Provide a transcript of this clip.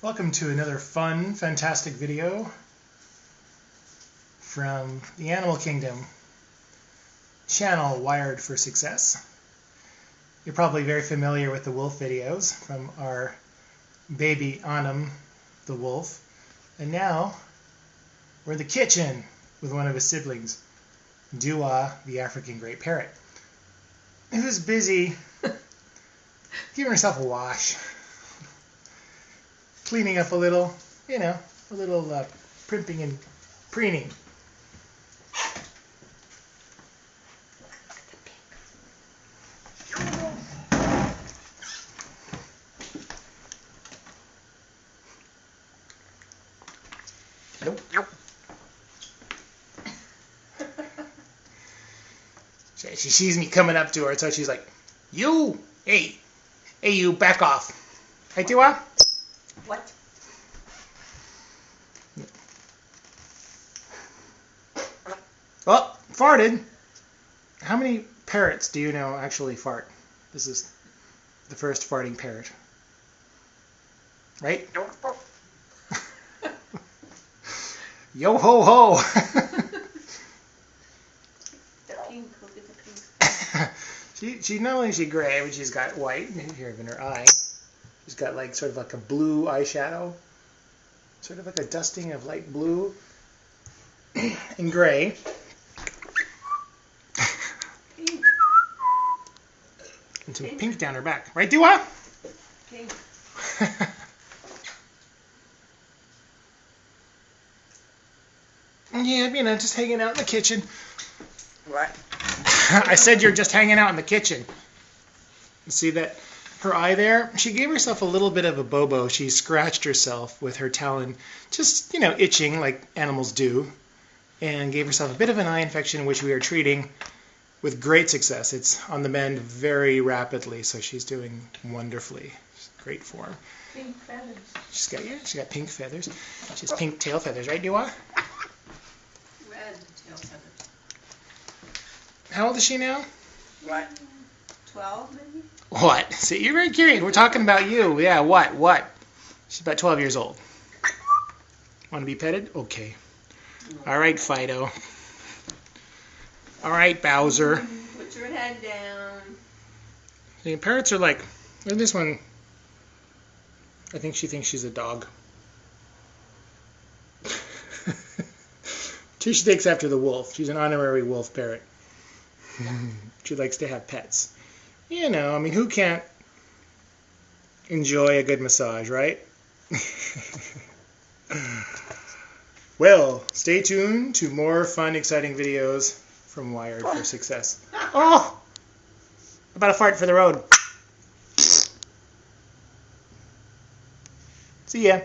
Welcome to another fun, fantastic video from the Animal Kingdom channel, Wired for Success. You're probably very familiar with the wolf videos from our baby Anam-the-wolf. And now we're in the kitchen with one of his siblings, Douah, the African great parrot, who's busy giving herself a wash. Cleaning up a little, primping and preening. Nope. She sees me coming up to her, so she's like, "You, hey, you, back off." Hey, Douah? What? Oh, farted. How many parrots do you know actually fart? This is the first farting parrot. Right? Yo ho ho! The pink, look at the pink. She not only is she gray, but she's got white here in her eye. She's got sort of like a blue eyeshadow, sort of like a dusting of light blue and gray. Pink. And some pink down her back. Right, Douah? Pink. Yeah, just hanging out in the kitchen. What? I said you're just hanging out in the kitchen. You see that? Her eye there, she gave herself a little bit of a bobo. She scratched herself with her talon, just, itching like animals do, and gave herself a bit of an eye infection, which we are treating with great success. It's on the mend very rapidly, so she's doing wonderfully. She's in great form. Pink feathers. She's got pink feathers. She has pink tail feathers, right, Douah? Red tail feathers. How old is she now? What? 12, maybe? What? See, you're very curious. We're talking about you. Yeah, what? She's about 12 years old. Want to be petted? Okay. All right, Fido. All right, Bowser. Put your head down. The parrots are like, this one, I think she thinks she's a dog. She takes after the wolf. She's an honorary wolf parrot. She likes to have pets. Who can't enjoy a good massage, right? Well, stay tuned to more fun, exciting videos from Wired for Success. Oh! About a fart for the road. See ya.